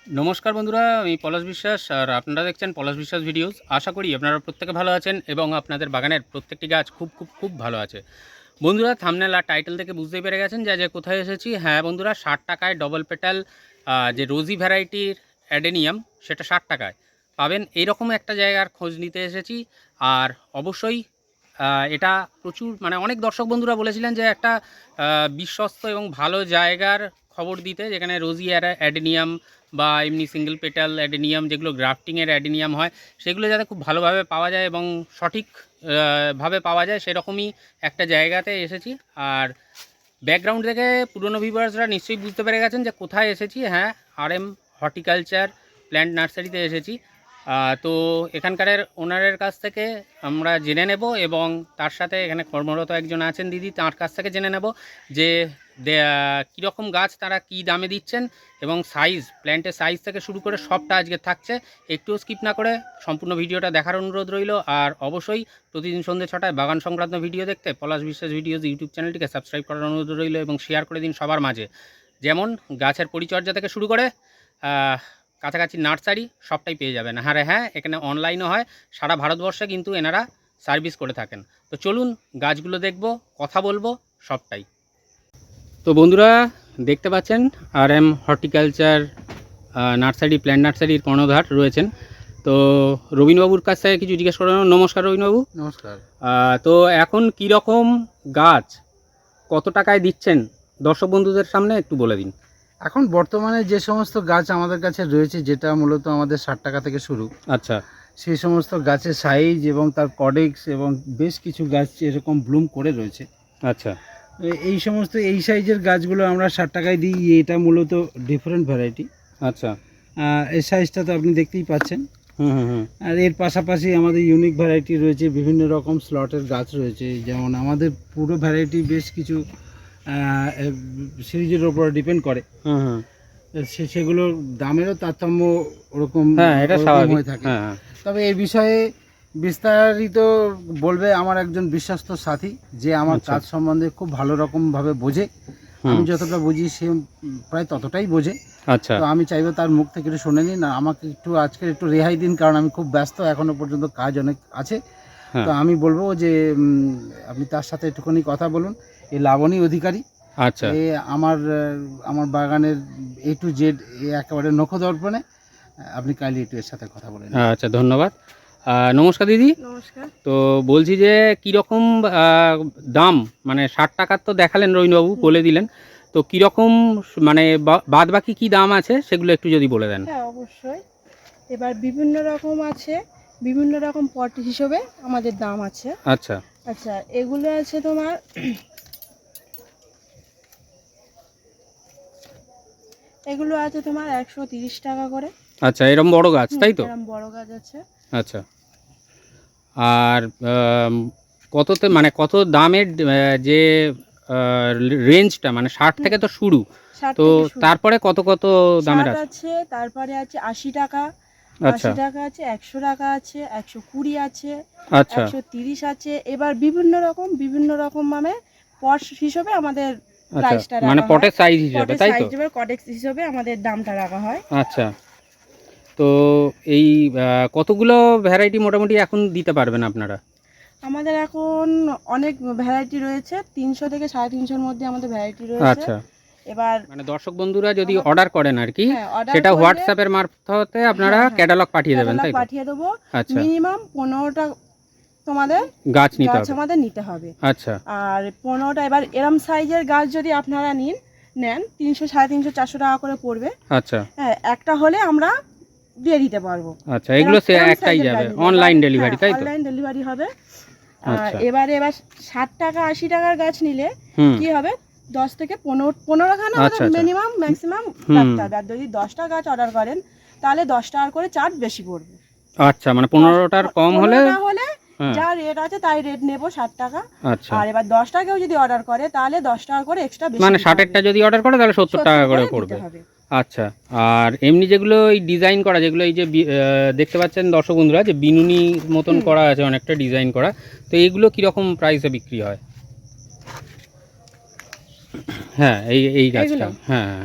নমস্কার বন্ধুরা, আমি পলাশ বিশ্বাস আর আপনারা দেখছেন পলাশ বিশ্বাস ভিডিওস। আশা করি আপনারা প্রত্যেকে ভালো আছেন এবং আপনাদের বাগানের প্রত্যেকটি গাছ খুব খুব খুব ভালো আছে। বন্ধুরা, থাম্বনেল আর টাইটেল থেকে বুঝতেই পেরে গেছেন যে কোথায় এসেছি। হ্যাঁ বন্ধুরা, 60 টাকায় ডবল পেটাল যে রোজি ভ্যারাইটির অ্যাডেনিয়াম, সেটা 60 টাকায় পাবেন। এইরকম একটা জায়গার খোঁজ নিতে এসেছি। আর অবশ্যই এটা প্রচুর অনেক দর্শক বন্ধুরা বলেছিলেন যে একটা বিশ্বস্ত এবং ভালো জায়গার খবর দিতে, যেখানে রোজি অ্যাডেনিয়াম বা এমনি সিঙ্গেল পেটাল অ্যাডেনিয়াম, যেগুলো গ্রাফটিংয়ের অ্যাডেনিয়াম হয়, সেগুলো যাতে খুব ভালোভাবে পাওয়া যায় এবং সঠিক ভাবে পাওয়া যায়, সেরকমই একটা জায়গাতে এসেছি। আর ব্যাকগ্রাউন্ড থেকে পুরনো ভিউয়ার্সরা নিশ্চয়ই বুঝতে পেরে গেছেন যে কোথায় এসেছি। হ্যাঁ, RM হর্টিকালচার প্ল্যান্ট নার্সারিতে এসেছি। তো এখানকার ওনারের কাছ থেকে আমরা জেনে নেব এবং তার সাথে এখানে কর্মরত একজন আছেন দিদি, তার কাছ থেকে জেনে নেব যে কীরকম গাছ তারা কী দামে দিচ্ছেন এবং সাইজ, প্ল্যান্টের সাইজ থেকে শুরু করে সবটা আজকে থাকছে। একটুও স্কিপ না করে সম্পূর্ণ ভিডিওটা দেখার অনুরোধ রইল। আর অবশ্যই প্রতিদিন সন্ধ্যে 6টায় বাগান সংক্রান্ত ভিডিও দেখতে পলাশ বিশ্বাস ভিডিওস ইউটিউব চ্যানেলটিকে সাবস্ক্রাইব করার অনুরোধ রইল এবং শেয়ার করে দিন সবার মাঝে। যেমন গাছের পরিচর্যা থেকে শুরু করে কাছাকাছি নার্সারি সবটাই পেয়ে যাবেন। হ্যাঁ, এখানে অনলাইনও হয়, সারা ভারতবর্ষে কিন্তু এনারা সার্ভিস করে থাকেন। তো চলুন গাছগুলো দেখব, কথা বলবো সবটাই। তো বন্ধুরা, দেখতে পাচ্ছেন RM হর্টিকালচার নার্সারি, প্ল্যান্ট নার্সারির কর্ণধার রয়েছেন। তো রবীনবাবুর কাছ থেকে কিছু জিজ্ঞেস করানো। নমস্কার রবীনবাবু। নমস্কার। তো এখন কীরকম গাছ কত টাকায় দিচ্ছেন দর্শক বন্ধুদের সামনে একটু বলে দিন। এখন বর্তমানে যে সমস্ত গাছ আমাদের কাছে রয়েছে, যেটা মূলত আমাদের 60 টাকা থেকে শুরু, আচ্ছা সেই সমস্ত গাছের সাইজ এবং তার কডেক্স এবং বেশ কিছু গাছ এরকম ব্লুম করে রয়েছে। আচ্ছা এই সমস্ত এই সাইজের গাছগুলো আমরা 60 টাকায় দিই। এটা মূলত ডিফারেন্ট ভ্যারাইটি। আচ্ছা। এই সাইজটা তো আপনি দেখতেই পাচ্ছেন। হুম। আর এর পাশাপাশি আমাদের ইউনিক ভ্যারাইটি রয়েছে, বিভিন্ন রকম স্লটের গাছ রয়েছে। যেমন আমাদের পুরো ভ্যারাইটি বেশ কিছু সিরিজের ওপর ডিপেন্ড করে। হুম। সেগুলোর দামেরও তারতম্য ওরকম এটা ওরকম স্বাভাবিক। হয়ে থাকে। তবে এই বিষয়ে বিস্তারিত বলবে আমার একজন বিশ্বস্ত সাথী, যে আমার আচ্ছা। কাজ সম্বন্ধে খুব ভালো রকমভাবে বোঝে। আমি যতটা বুঝি সে প্রায় ততটাই বোঝে। আচ্ছা তো আমি চাইবো তার মুখ থেকে একটু শুনে নিন। আমাকে একটু আজকে একটু রেহাই দিন, কারণ আমি খুব ব্যস্ত, এখনো পর্যন্ত কাজ অনেক আছে। হ্যাঁ। তো আমি বলবো যে আপনি তার সাথে একটুখানি কথা বলুন। এই লাবণী অধিকারী, আচ্ছা এ আমার আমার বাগানের A to Z একেবারে নখদর্পণে। আপনি কাইন্ডলি একটু এর সাথে কথা বলেন। আচ্ছা, ধন্যবাদ। নমস্কার দিদি। নমস্কার। তো বলছি যে কীরকম দাম, 60 টাকার তো দেখালেন রবীন্দ্রবাবু, বলে দিলেন। তো কীরকম বাদ বাকি কী দাম আছে সেগুলো একটু যদি বলে দেন। হ্যাঁ, অবশ্যই। এবার বিভিন্ন রকম আছে, বিভিন্ন রকম পট হিসেবে আমাদের দাম আছে। আচ্ছা আচ্ছা, এগুলো আছে তোমার এগুলো আছে তোমার 130 টাকা করে। আচ্ছা, এরম বড় গাছ তাই তো? এরকম বড় গাছ আছে। আচ্ছা। আর কততে কত দামের যে রেঞ্জটা, 60 থেকে তো শুরু, 60 তো থেকে শুরু। তারপরে কত কত দামের 60 আছে? আছে, তারপরে আছে 80 টাকা, আচ্ছা 80 টাকা আছে, 100 টাকা আছে, 120 আছে, আচ্ছা 130 আছে। এবার বিভিন্ন রকম পট হিসেবে আমাদের প্রাইসটা রাখা হয়। পটের সাইজ হিসাবে পটের তাই তো? সাইজ এবার কডেক্স হিসেবে আমাদের দামটা রাখা হয়। আচ্ছা। তো এই কতগুলো ভ্যারাইটি মোটামুটি এখন দিতে পারবেন আপনারা? আমাদের এখন অনেক ভ্যারাইটি রয়েছে, 300 থেকে 350-এর মধ্যে আমাদের ভ্যারাইটি রয়েছে। আচ্ছা। এবার দর্শক বন্ধুরা যদি অর্ডার করেন আর কি, হ্যাঁ, অর্ডার সেটা করলে হোয়াটসঅ্যাপের মারফতে আপনারা হ্যাঁ, ক্যাটালগ পাঠিয়ে দেবেন ক্যাটালগ তাই তো? পাঠিয়ে দেবো। আচ্ছা। মিনিমাম 15টা তোমাদের গাছ নিতে গাছ হবে। আমাদের নিতে হবে। আচ্ছা আর 15টা, এবার এরম সাইজের গাছ যদি আপনারা নেন 300, 350, 400 টাকা করে পড়বে। আচ্ছা হ্যাঁ, একটা হলে আমরা দিয়ে দিতে পারবো। আচ্ছা, এগুলো সে এরম একটাই সাইজের যাবে, গাছ নিলে। অনলাইন ডেলিভারি তাই তো? অনলাইন ডেলিভারি হবে। আর আচ্ছা। এবার 60 টাকা 80 টাকার গাছ নিলে হুম। কি হবে, 10 থেকে 15 খানা আচ্ছা, আচ্ছা। মিনিমাম ম্যাক্সিমাম রাখতে হবে। আর যদি 10টা গাছ অর্ডার করেন তাহলে 10 টাকা করে চার্জ বেশি পড়বে। আচ্ছা, 15টার কম হলে 15টা হলে হ্যাঁ। যা রেট আছে তাই রেট নেব, 60 টাকা। আচ্ছা, আর এবার 10টা কেউ যদি অর্ডার করে তাহলে 10 টাকা করে এক্সট্রা বেশি 60এরটা যদি অর্ডার করে তাহলে 70 টাকা করে পড়বে। আচ্ছা। আর এমনি যেগুলো এই ডিজাইন করা, যেগুলো এই যে দেখতে পাচ্ছেন দর্শক বন্ধুরা, যে বিনুনি মতন করা আছে, অনেকটা ডিজাইন করা, তো এইগুলো কীরকম প্রাইসে বিক্রি হয়? হ্যাঁ, এই গাছটা। হ্যাঁ।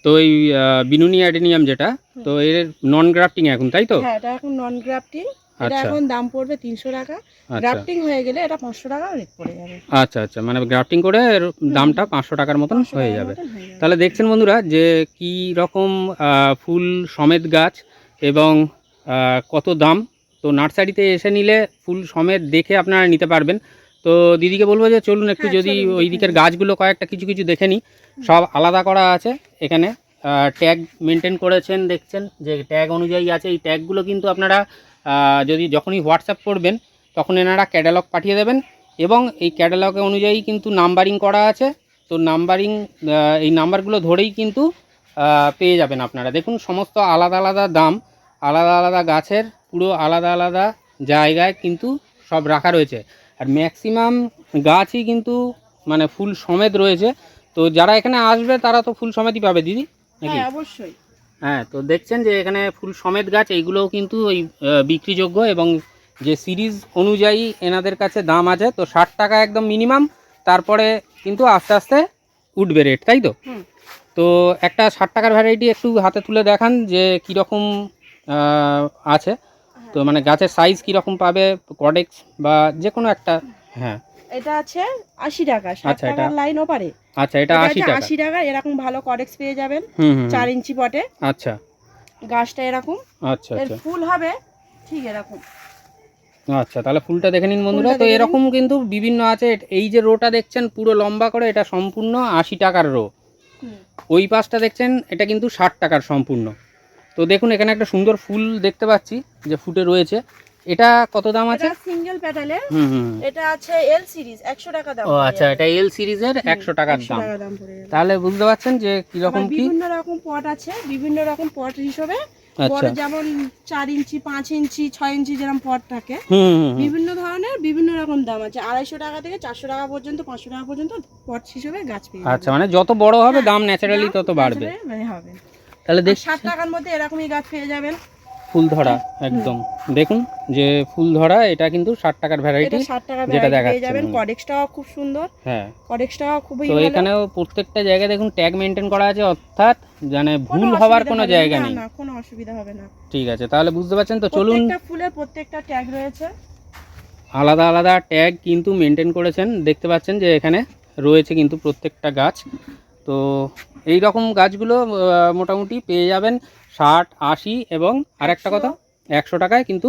তো এই বিনুনি অ্যাডেনিয়াম যেটা, তো এর নন গ্রাফটিং এখন, তাই তো? হ্যাঁ, এটা এখন নন গ্রাফটিং। এটা আচ্ছা এখন দাম পড়বে 300 টাকা। আচ্ছা গ্রাফটিং হয়ে গেলে এটা 500 টাকা রেট পড়ে যাবে। আচ্ছা আচ্ছা, মানে গ্রাফটিং করে এর দামটা 500 টাকার মতন 500 হয়ে টাকার যাবে। মতন হয়ে যাবে। তাহলে দেখছেন বন্ধুরা যে কি রকম ফুল সমেত গাছ এবং কত দাম। তো নার্সারিতে এসে নিলে ফুল সমেত দেখে আপনারা নিতে পারবেন। তো দিদিকে বলবো যে চলুন একটু হ্যাঁ, যদি চলুন ওই দেখে দিকের নিই। গাছগুলো কয়েকটা কিছু কিছু দেখে নিই। সব আলাদা করা আছে এখানে, ট্যাগ মেনটেন করেছেন, দেখছেন যে ট্যাগ অনুযায়ী আছে। এই ট্যাগগুলো কিন্তু আপনারা যদি যখনই হোয়াটসঅ্যাপ করবেন তখন এনারা ক্যাটালগ পাঠিয়ে দেবেন এবং এই ক্যাটালগ অনুযায়ী কিন্তু নাম্বারিং করা আছে। তো নাম্বারিং, এই নাম্বারগুলো ধরেই কিন্তু পেয়ে যাবেন আপনারা। দেখুন সমস্ত আলাদা আলাদা দাম, আলাদা আলাদা গাছের পুরো আলাদা আলাদা জায়গায় কিন্তু সব রাখা রয়েছে। আর ম্যাক্সিমাম গাছই কিন্তু মানে ফুল সমেত রয়েছে। তো যারা এখানে আসবে তারা তো ফুল সমেতই পাবে দিদি, নাকি? হ্যাঁ, অবশ্যই। হ্যাঁ, তো দেখছেন যে এখানে ফুল সমেত গাছ এইগুলোও কিন্তু ওই বিক্রিযোগ্য এবং যে সিরিজ অনুযায়ী এনাদের কাছে দাম আছে। তো 60 টাকা একদম মিনিমাম, তারপরে কিন্তু আস্তে আস্তে উঠবে রেট, তাই তো? হুম। তো একটা 60 টাকার ভ্যারাইটি একটু হাতে তুলে দেখান যে কীরকম আছে। তো মানে গাছের সাইজ কীরকম পাবে, কডেক্স বা যে কোনো একটা। হ্যাঁ এটা আছে 80 টাকা, 60 আচ্ছা, এটা টাকার লাইন ওপারে। আচ্ছা, এটা 80 টাকা। 80 টাকা এরকম ভালো কডেক্স পেয়ে যাবেন। হুম হুম 4 ইঞ্চি পটে আচ্ছা গাছটা এরকম। আচ্ছা এর আচ্ছা ফুল হবে ঠিক এরকম। আচ্ছা, তাহলে ফুলটা দেখে নিন বন্ধুরা। ফুলটা তো দেখে নিন। এরকম কিন্তু বিভিন্ন আছে। এই যে রোটা দেখছেন পুরো লম্বা করে, এটা সম্পূর্ণ 80 টাকার রো। হুম। ওই পাশটা দেখছেন এটা কিন্তু 60 টাকার সম্পূর্ণ। তো দেখুন এখানে একটা সুন্দর ফুল দেখতে পাচ্ছি যে ফুটে রয়েছে। এটা কত দাম আছে? এটা সিঙ্গেল প্যাটালে। হুম হুম এটা আছে এল সিরিজ, 100 টাকা দাম ও পড়ে আচ্ছা, যাবে। এটা এল সিরিজের 100 টাকার 100 দাম। টাকা দাম পড়ে যাবে। তাহলে বুঝতে পারছেন যে কিরকম আবার কি। বিভিন্ন রকম পট আছে, বিভিন্ন রকম পট হিসেবে। আচ্ছা। বড় যেমন 4 ইঞ্চি, 5 ইঞ্চি, 6 ইঞ্চি যেরকম পট থাকে, হুম হুম হুম। বিভিন্ন ধরনের বিভিন্ন রকম দাম আছে। 250 টাকা থেকে 400 টাকা পর্যন্ত, 500 টাকা পর্যন্ত পট হিসেবে গাছ পেয়ে যাবেন। আচ্ছা, মানে যত বড় হবে হ্যাঁ, দাম ন্যাচারালি দাম তত বাড়বে। মানে হবে। তাহলে আর দেখ 60 টাকার মধ্যে এরকমই গাছ পেয়ে যাবেন। ফুল ধরা একদম দেখুন যে ফুল ধরা, এটা কিন্তু 60 টাকার ভ্যারাইটি এটা 60 টাকা যেটা ভ্যারাইটি পেয়ে দেখাচ্ছেন। যাবেন। কডেক্সটাও খুব সুন্দর। হ্যাঁ, কডেক্সটাও খুবই তো ভালো। এখানেও প্রত্যেকটা জায়গায় দেখুন ট্যাগ মেনটেন করা আছে, অর্থাৎ মানে কোনো ভুল হওয়ার অসুবিধা কোনো হবে জায়গা না, নেই। না কোনো অসুবিধা হবে না। ঠিক আছে, তাহলে বুঝতে পারছেন। তো চলুন, প্রত্যেকটা ফুলের প্রত্যেকটা ট্যাগ রয়েছে। আলাদা আলাদা ট্যাগ কিন্তু মেনটেন করেছেন, দেখতে পাচ্ছেন যে এখানে রয়েছে কিন্তু প্রত্যেকটা গাছ। তো এই রকম গাছগুলো মোটামুটি পেয়ে যাবেন 60, 80 এবং আরেকটা কথা 100 টাকায় কিন্তু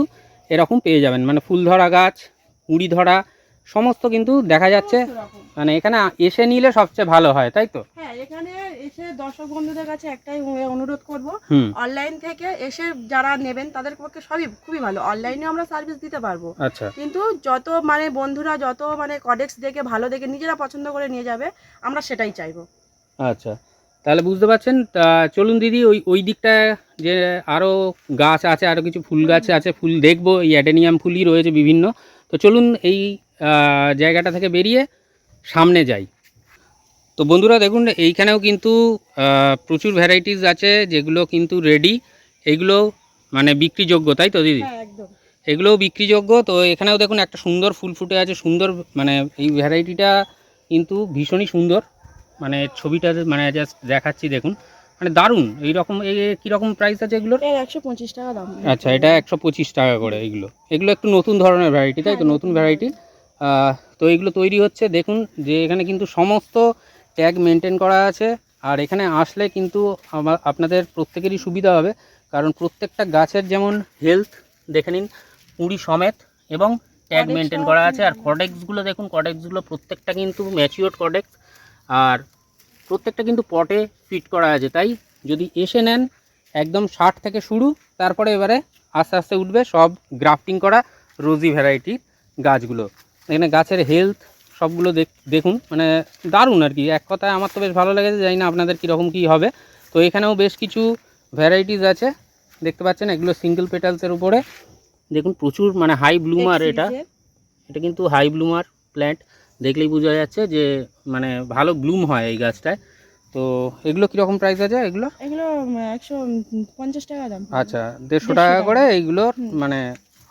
এরকম পেয়ে যাবেন। মানে ফুল ধরা গাছ, কুঁড়ি ধরা সমস্ত কিন্তু দেখা যাচ্ছে। সমস্ত রকম। মানে এখানে এসে নিলে সবচেয়ে ভালো হয়, তাই তো? হ্যাঁ, এখানে এসে দর্শক বন্ধুদের কাছে একটাই অনুরোধ করব, হুম অনলাইন থেকে এসে যারা নেবেন তাদের পক্ষে সবই খুবই ভালো। অনলাইনে আমরা সার্ভিস দিতে পারবো, আচ্ছা কিন্তু যত মানে বন্ধুরা যত মানে কডেক্স দেখে ভালো দেখে নিজেরা পছন্দ করে নিয়ে যাবে, আমরা সেটাই চাইবো। আচ্ছা, তাহলে বুঝতে পারছেন। তা চলুন দিদি, ওই ওই দিকটা যে আরও গাছ আছে, আরও কিছু ফুল গাছ আছে, ফুল দেখবো। এই অ্যাডেনিয়াম ফুলই রয়েছে বিভিন্ন। তো চলুন এই জায়গাটা থেকে বেরিয়ে সামনে যাই। তো বন্ধুরা দেখুন এইখানেও কিন্তু প্রচুর ভ্যারাইটিস আছে যেগুলো কিন্তু রেডি। এগুলো মানে বিক্রিযোগ্য, তাই তো দিদি? হ্যাঁ, একদম। এগুলোও বিক্রিযোগ্য। তো এখানেও দেখুন একটা সুন্দর ফুল ফুটে আছে, সুন্দর। মানে এই ভ্যারাইটিটা কিন্তু ভীষণই সুন্দর। মানে ছবিটা মানে জাস্ট দেখাচ্ছি দেখুন, মানে দারুণ। এইরকম কীরকম প্রাইস আছে এগুলোর? এর 125 টাকা দাম। আচ্ছা, এটা 125 টাকা করে। এগুলো একটু নতুন ধরনের ভ্যারাইটি, তাই তো? হ্যাঁ, নতুন ভ্যারাইটি। তো এগুলো তৈরি হচ্ছে। দেখুন যে এখানে কিন্তু সমস্ত ট্যাগ মেনটেন করা আছে। আর এখানে আসলে কিন্তু আপনাদের প্রত্যেকেরই সুবিধা হবে, কারণ প্রত্যেকটা গাছের যেমন হেলথ দেখে নিন, কুঁড়ি সমেত এবং ট্যাগ Codex মেনটেন টাও করা খুব আছে। আর ভালো। কডেক্সগুলো দেখুন, কডেক্সগুলো প্রত্যেকটা কিন্তু ম্যাচিওর কডেক্স। আর প্রত্যেকটা কিন্তু পটে ফিট করা আছে। তাই যদি এসে নেন একদম 60 থেকে শুরু, তারপরে এবারে আস্তে আস্তে উঠবে সব গ্রাফটিং করা রোজি ভ্যারাইটির গাছগুলো। এখানে গাছের হেলথ সবগুলো দেখুন, মানে দারুণ আর কি। এক কথায় আমার তো বেশ ভালো লেগেছে, জানি না আপনাদের কীরকম কী হবে। তো এখানেও বেশ কিছু ভ্যারাইটিস আছে, দেখতে পাচ্ছেন। এগুলো সিঙ্গেল পেটালসের উপরে দেখুন প্রচুর মানে হাই ব্লুমার। এটা কিন্তু হাই ব্লুমার প্ল্যান্ট, দেখলেই বোঝা যাচ্ছে যে মানে ভালো ব্লুম হয় এই গাছটায়। তো এগুলো কীরকম প্রাইস আছে এগুলো? এগুলো 150 টাকা দাম। আচ্ছা, 150 টাকা করে এইগুলোর মানে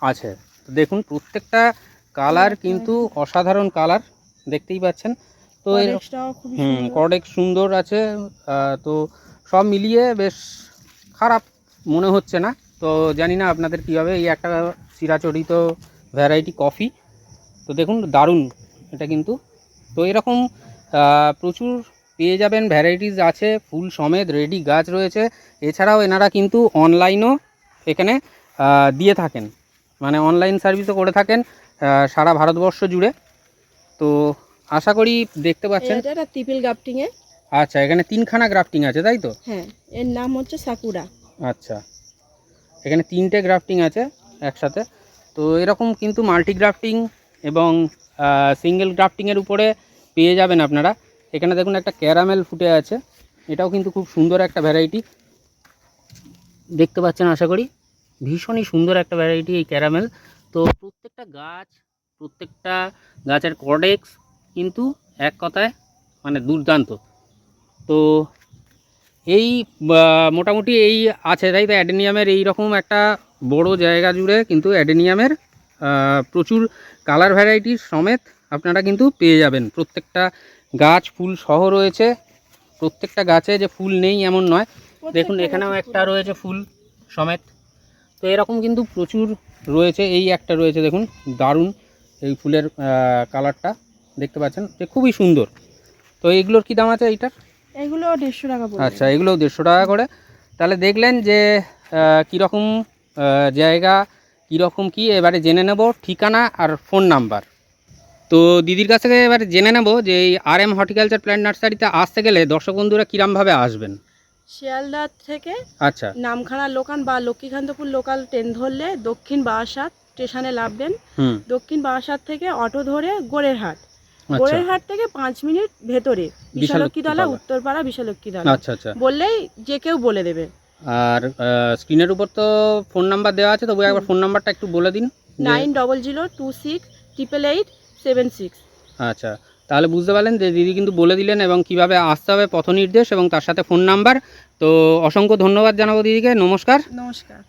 আছে। দেখুন প্রত্যেকটা কালার কিন্তু অসাধারণ কালার, দেখতেই পাচ্ছেন। তো এর কডেক্সটাও খুবই কডেক্স সুন্দর আছে। তো সব মিলিয়ে বেশ খারাপ মনে হচ্ছে না। তো জানি না আপনাদের কী হবে। এই একটা চিরাচরিত ভ্যারাইটি কফি, তো দেখুন দারুণ এটা কিন্তু। তো এরকম প্রচুর পেয়ে যাবেন, ভ্যারাইটিস আছে, ফুল সমেত রেডি গাছ রয়েছে। এছাড়াও এনারা কিন্তু অনলাইনও এখানে দিয়ে থাকেন, মানে অনলাইন সার্ভিসও করে থাকেন সারা ভারতবর্ষ জুড়ে। তো আশা করি দেখতে পাচ্ছেন। এটা ট্রিপল গ্রাফটিং এ। আচ্ছা, এখানে 3খানা গ্রাফটিং আছে তাই তো? হ্যাঁ, এর নাম হচ্ছে সাকুরা। আচ্ছা, এখানে 3টে গ্রাফটিং আছে একসাথে। তো এরকম কিন্তু মাল্টি গ্রাফটিং এবং সিঙ্গেল গ্রাফটিংয়ের উপরে পেয়ে যাবেন আপনারা। এখানে দেখুন একটা ক্যারামেল ফুটে আছে, এটাও কিন্তু খুব সুন্দর একটা ভ্যারাইটি, দেখতে পাচ্ছেন আশা করি। ভীষণই সুন্দর একটা ভ্যারাইটি এই ক্যারামেল। তো প্রত্যেকটা গাছের কর্ডেক্স কিন্তু এক কথায় মানে দুর্দান্ত। তো এই মোটামুটি এই আছে তাই তো অ্যাডেনিয়ামের এই রকম একটা বড় জায়গা জুড়ে কিন্তু অ্যাডেনিয়ামের প্রচুর কালার ভ্যারাইটির সমেত আপনারা কিন্তু পেয়ে যাবেন। প্রত্যেকটা গাছ ফুল সহ রয়েছে, প্রত্যেকটা গাছে যে ফুল নেই এমন নয়। দেখুন এখানেও একটা রয়েছে ফুল সমেত। তো এরকম কিন্তু প্রচুর রয়েছে। এই একটা রয়েছে দেখুন, দারুণ এই ফুলের কালারটা দেখতে পাচ্ছেন যে খুবই সুন্দর। তো এইগুলোর কী দাম আছে এইটার? এগুলো 150 টাকা পড়বে। আচ্ছা, এগুলো 150 টাকা করে। তাহলে দেখলেন যে কীরকম জায়গা, কীরকম কি, এবারে জেনে নেব ঠিকানা আর ফোন নাম্বার। তো দিদির কাছ থেকে এবারে জেনে নেব যে এই RM হর্টিকালচার প্ল্যান্ট নার্সারিতে আসতে গেলে দর্শক বন্ধুরা কীরমভাবে আসবেন। শিয়ালদা থেকে আচ্ছা, নামখানা লোকাল বা লক্ষ্মীকান্তপুর লোকাল ট্রেন ধরলে দক্ষিণ বারাসাত স্টেশনে নামবেন। হুম, দক্ষিণ বারাসাত থেকে অটো ধরে গোড়েরহাট, আচ্ছা গোড়েরহাট থেকে 5 মিনিট ভেতরে বিশালক্ষীতলা, বিশালক্ষীতলা। উত্তরপাড়া বিশালক্ষীতলা। আচ্ছা আচ্ছা। বললেই যে কেউ বলে দেবে। আর স্ক্রিনের উপর তো ফোন নাম্বার দেওয়া আছে, তবু একবার ফোন নাম্বারটা একটু বলে দিন। 9002688776। আচ্ছা, তাহলে বুঝতে পারলেন যে দিদি কিন্তু বলে দিলেন এবং কিভাবে আসতে হবে পথ নির্দেশ এবং তার সাথে ফোন নাম্বার। তো অসংখ্য ধন্যবাদ জানাবো দিদিকে। নমস্কার। নমস্কার।